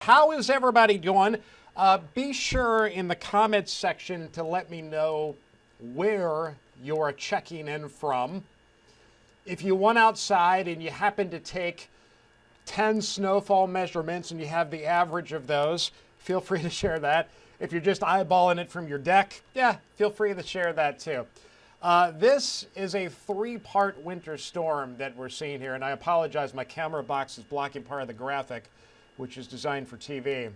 How is everybody doing? Be sure in the comments section to let me know where you're checking in from. If you went outside and you happen to take 10 snowfall measurements and you have the average of those, feel free to share that. If you're just eyeballing it from your deck, yeah, feel free to share that too. This is a 3-part winter storm that we're seeing here, and I apologize, my camera box is blocking part of the graphic, which is designed for TV.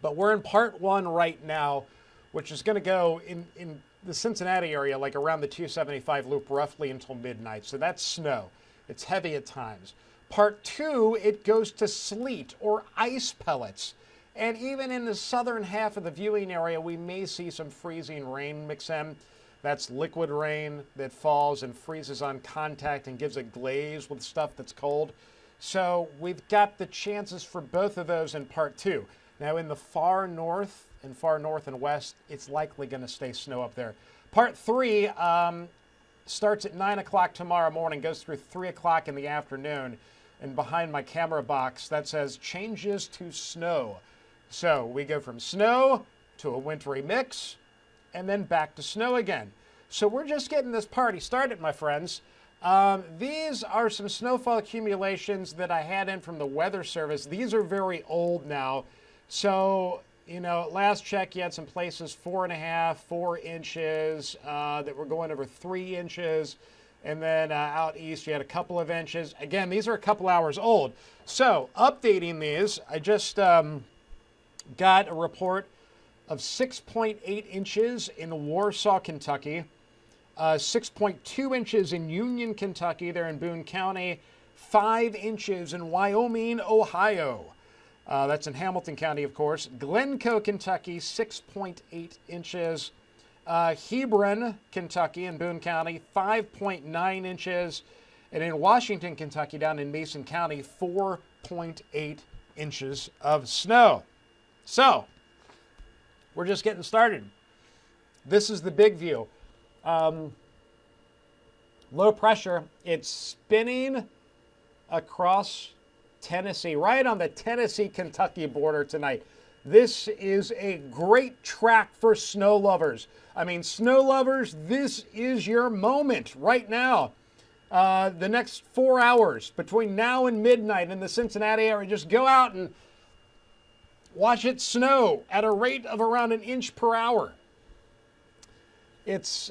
But we're in part 1 right now, which is going to go in the Cincinnati area, like around the 275 loop, roughly until midnight. So that's snow. It's heavy at times. Part 2, it goes to sleet or ice pellets. And even in the southern half of the viewing area, we may see some freezing rain mix in. That's liquid rain that falls and freezes on contact and gives a glaze with stuff that's cold. So we've got the chances for both of those in part 2. Now in the far north and west, it's likely going to stay snow up there. Part 3 starts at 9 o'clock tomorrow morning, goes through 3 o'clock in the afternoon. And behind my camera box, that says changes to snow. So we go from snow to a wintry mix and then back to snow again. So we're just getting this party started, my friends. These are some snowfall accumulations that I had in from the Weather Service. These are very old now. So, you know, at last check, you had some places 4.5, 4 inches that were going over 3 inches. And then out east, you had a couple of inches. Again, these are a couple hours old. So, updating these, I just got a report of 6.8 inches in Warsaw, Kentucky. 6.2 inches in Union, Kentucky, there in Boone County, 5 inches in Wyoming, Ohio. That's in Hamilton County, of course. Glencoe, Kentucky, 6.8 inches. Hebron, Kentucky, in Boone County, 5.9 inches. And in Washington, Kentucky, down in Mason County, 4.8 inches of snow. So, we're just getting started. This is the big view. Low pressure, it's spinning across Tennessee, right on the Tennessee-Kentucky border tonight. This is a great track for snow lovers. I mean, snow lovers, this is your moment right now. The next 4 hours between now and midnight in the Cincinnati area, just go out and watch it snow at a rate of around 1 inch per hour. It's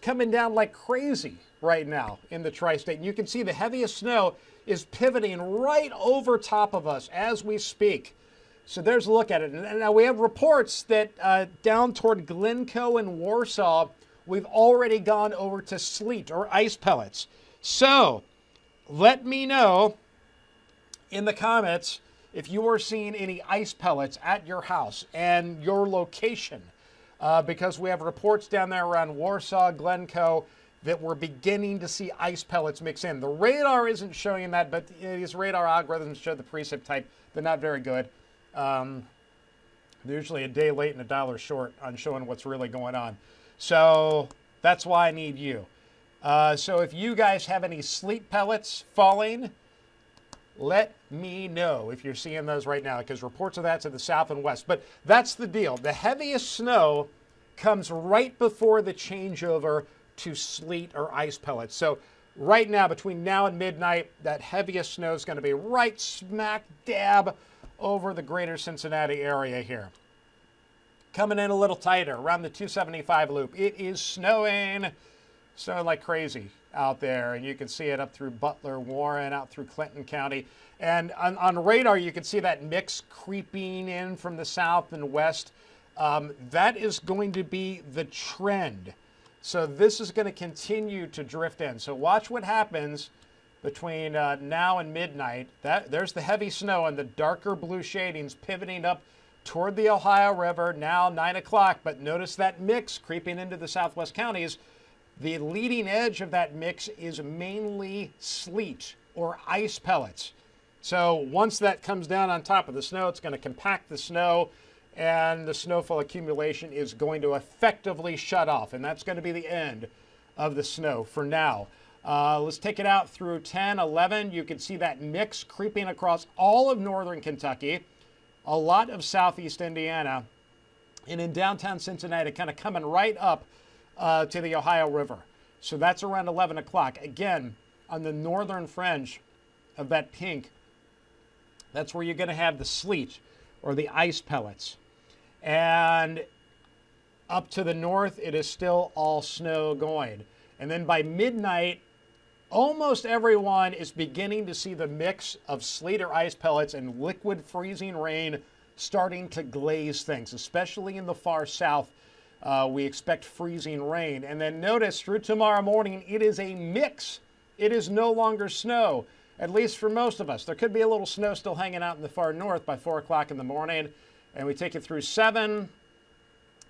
coming down like crazy right now in the tri-state. And you can see the heaviest snow is pivoting right over top of us as we speak. So there's a look at it. And now we have reports that down toward Glencoe and Warsaw, we've already gone over to sleet or ice pellets. So let me know in the comments if you are seeing any ice pellets at your house and your location. Because we have reports down there around Warsaw, Glencoe, that we're beginning to see ice pellets mix in. The radar isn't showing that, but these radar algorithms show the precip type. They're not very good. They're usually a day late and $1 short on showing what's really going on. So that's why I need you. So if you guys have any sleet pellets falling, let me know if you're seeing those right now, because reports of that to the south and west. But that's the deal. The heaviest snow comes right before the changeover to sleet or ice pellets. So right now, between now and midnight, that heaviest snow is going to be right smack dab over the greater Cincinnati area here. Coming in a little tighter, around the 275 loop. It is snowing like crazy out there, and you can see it up through Butler, Warren, out through Clinton County. And on radar, you can see that mix creeping in from the south and west. That is going to be the trend. So this is going to continue to drift in. So watch what happens between now and midnight. There's the heavy snow and the darker blue shadings pivoting up toward the Ohio River, now 9 o'clock. But notice that mix creeping into the southwest counties. The leading edge of that mix is mainly sleet or ice pellets. So once that comes down on top of the snow, it's going to compact the snow, and the snowfall accumulation is going to effectively shut off. And that's going to be the end of the snow for now. Let's take it out through 10, 11. You can see that mix creeping across all of northern Kentucky. a lot of southeast Indiana, and in downtown Cincinnati, kind of coming right up to the Ohio River. So that's around 11 o'clock. Again, on the northern fringe of that pink, that's where you're going to have the sleet or the ice pellets. And up to the north, it is still all snow going. And then by midnight, almost everyone is beginning to see the mix of sleet or ice pellets and liquid freezing rain starting to glaze things, especially in the far south. We expect freezing rain. And then notice through tomorrow morning, it is a mix. It is no longer snow, at least for most of us. There could be a little snow still hanging out in the far north by 4 o'clock in the morning. And we take it through 7.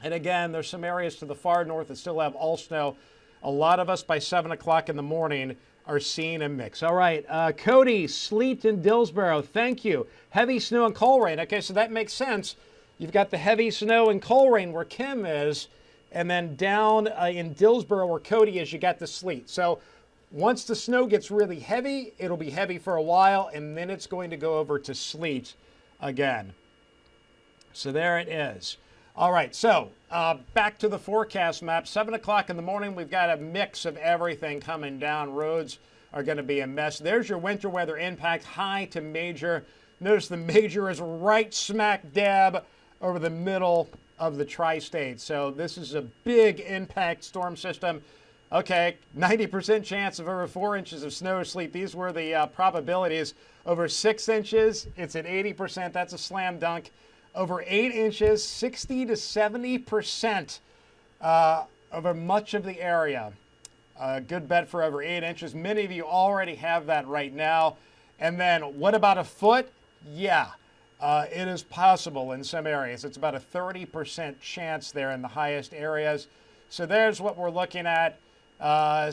And again, there's some areas to the far north that still have all snow. A lot of us by 7 o'clock in the morning are seeing a mix. All right, Cody, sleet in Dillsboro, thank you. Heavy snow and cold rain. Okay, so that makes sense. You've got the heavy snow and cold rain where Kim is, and then down in Dillsboro where Cody is, you got the sleet. So once the snow gets really heavy, it'll be heavy for a while, and then it's going to go over to sleet again. So there it is. All right, so back to the forecast map. 7 o'clock in the morning, we've got a mix of everything coming down. Roads are going to be a mess. There's your winter weather impact, high to major. Notice the major is right smack dab over the middle of the tri-state. So this is a big impact storm system. Okay, 90% chance of over 4 inches of snow or sleet. These were the probabilities. Over 6 inches, it's at 80%. That's a slam dunk. Over 8 inches, 60 to 70% over much of the area. Good bet for over 8 inches. Many of you already have that right now. And then what about a foot? Yeah, it is possible in some areas. It's about a 30% chance there in the highest areas. So there's what we're looking at.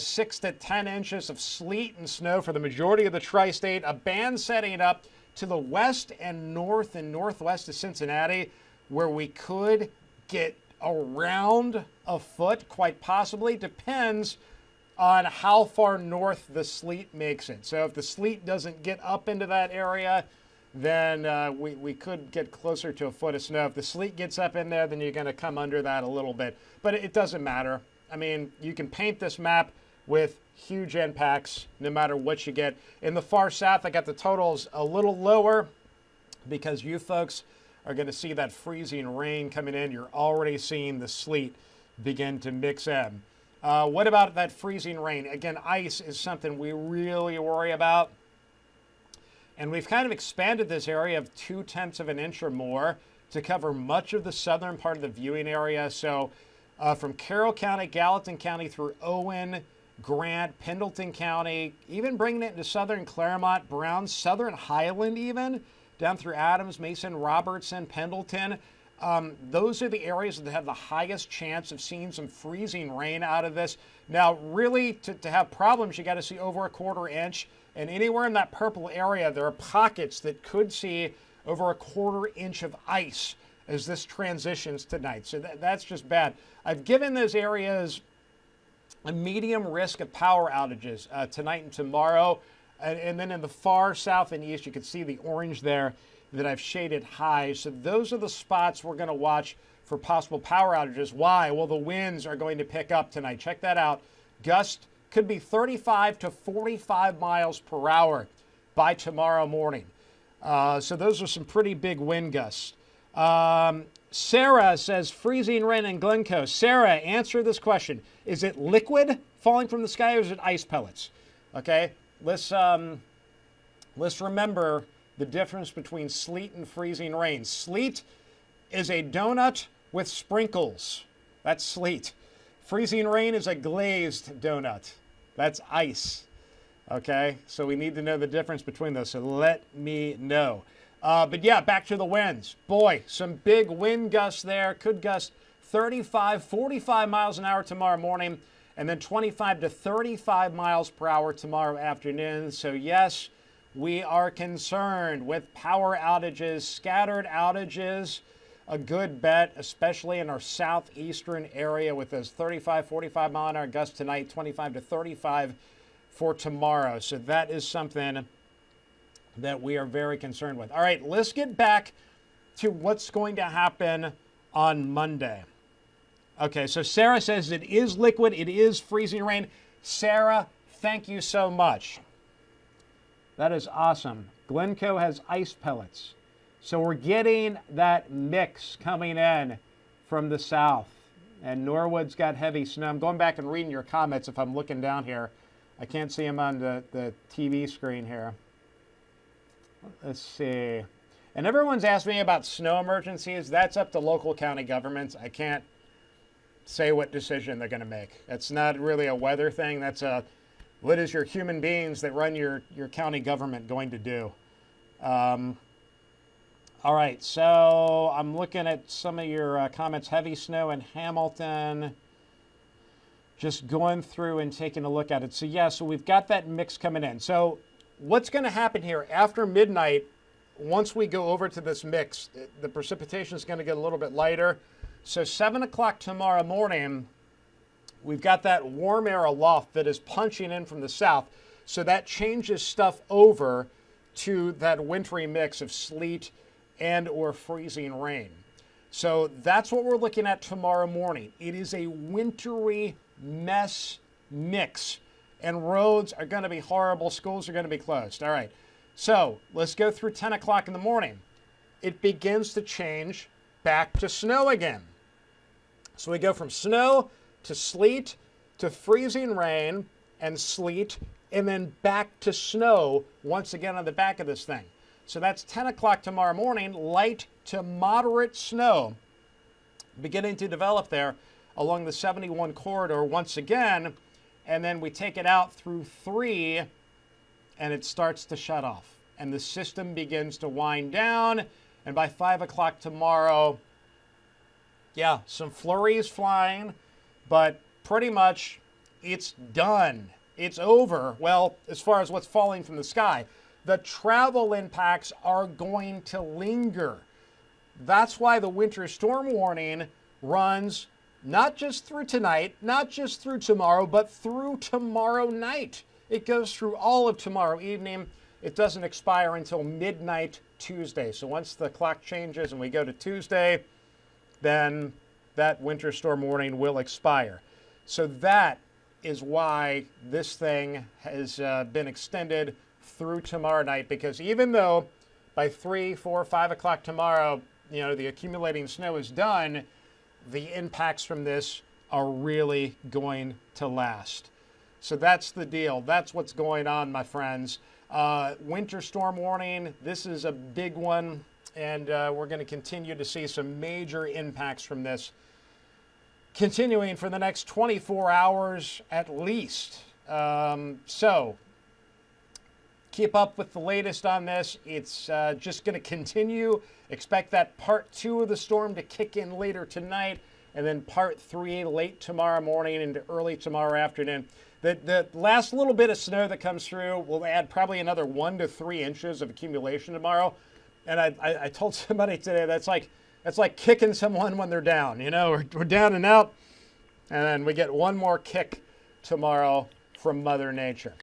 6 to 10 inches of sleet and snow for the majority of the tri-state. A band setting up to the west and north and northwest of Cincinnati, where we could get around a foot, quite possibly. Depends on how far north the sleet makes it. So if the sleet doesn't get up into that area, then we could get closer to a foot of snow. If the sleet gets up in there, then you're going to come under that a little bit. But it doesn't matter. I mean, you can paint this map with huge impacts no matter what you get. In the far south, I got the totals a little lower because you folks are going to see that freezing rain coming in. You're already seeing the sleet begin to mix in. What about that freezing rain? Again, ice is something we really worry about. And we've kind of expanded this area of 0.2 of an inch or more to cover much of the southern part of the viewing area. So from Carroll County, Gallatin County through Owen, Grant, Pendleton County, even bringing it into southern Claremont, Brown, southern Highland even, down through Adams, Mason, Robertson, Pendleton. Those are the areas that have the highest chance of seeing some freezing rain out of this. Now, really, to have problems, you got to see over a 1/4 inch. And anywhere in that purple area, there are pockets that could see over a 1/4 inch of ice as this transitions tonight. So that's just bad. I've given those areas a medium risk of power outages tonight and tomorrow. And then in the far south and east, you can see the orange there that I've shaded high. So those are the spots we're going to watch for possible power outages. Why? Well, the winds are going to pick up tonight. Check that out. Gust could be 35 to 45 miles per hour by tomorrow morning. So those are some pretty big wind gusts. Sarah says freezing rain in Glencoe. Sarah, answer this question. Is it liquid falling from the sky or is it ice pellets? Okay, let's remember the difference between sleet and freezing rain. Sleet is a donut with sprinkles. That's sleet. Freezing rain is a glazed donut. That's ice. Okay, so we need to know the difference between those, so let me know. But yeah, back to the winds. Boy, some big wind gusts there. Could gust 35, 45 miles an hour tomorrow morning, and then 25 to 35 miles per hour tomorrow afternoon. So yes, we are concerned with power outages, scattered outages. A good bet, especially in our southeastern area with those 35, 45 mile an hour gusts tonight, 25 to 35 for tomorrow. So that is something that we are very concerned with. All right, let's get back to what's going to happen on Monday. Okay, so Sarah says it is liquid, it is freezing rain. Sarah, thank you so much. That is awesome. Glencoe has ice pellets. So we're getting that mix coming in from the south. And Norwood's got heavy snow. I'm going back and reading your comments if I'm looking down here. I can't see them on the TV screen here. Let's see. And everyone's asked me about snow emergencies. That's up to local county governments. I can't say what decision they're going to make. That's not really a weather thing. That's what is your human beings that run your county government going to do? All right, so I'm looking at some of your comments. Heavy snow in Hamilton. Just going through and taking a look at it. So yeah, so we've got that mix coming in. So what's going to happen here after midnight, once we go over to this mix, the precipitation is going to get a little bit lighter. So 7 o'clock tomorrow morning, we've got that warm air aloft that is punching in from the south. So that changes stuff over to that wintry mix of sleet and or freezing rain. So that's what we're looking at tomorrow morning. It is a wintry mess mix, and roads are going to be horrible. Schools are going to be closed. All right, so let's go through 10 o'clock in the morning. It begins to change back to snow again. So we go from snow to sleet to freezing rain and sleet, and then back to snow once again on the back of this thing. So that's 10 o'clock tomorrow morning, light to moderate snow beginning to develop there along the 71 corridor once again, and then we take it out through 3, and it starts to shut off. And the system begins to wind down, and by 5 o'clock tomorrow, yeah, some flurries flying, but pretty much it's done. It's over. Well, as far as what's falling from the sky. The travel impacts are going to linger. That's why the winter storm warning runs not just through tonight, not just through tomorrow, but through tomorrow night. It goes through all of tomorrow evening. It doesn't expire until midnight Tuesday. So once the clock changes and we go to Tuesday, then that winter storm warning will expire. So that is why this thing has been extended through tomorrow night, because even though by 3, 4, 5 o'clock tomorrow, you know, the accumulating snow is done, the impacts from this are really going to last. So that's the deal. That's what's going on, my friends. Winter storm warning, this is a big one, and we're going to continue to see some major impacts from this continuing for the next 24 hours at least. So keep up with the latest on this. It's just going to continue. Expect that part 2 of the storm to kick in later tonight, and then part 3 late tomorrow morning into early tomorrow afternoon. The last little bit of snow that comes through will add probably another 1 to 3 inches of accumulation tomorrow. And I told somebody today that's like kicking someone when they're down. You know, we're down and out, and then we get one more kick tomorrow from Mother Nature.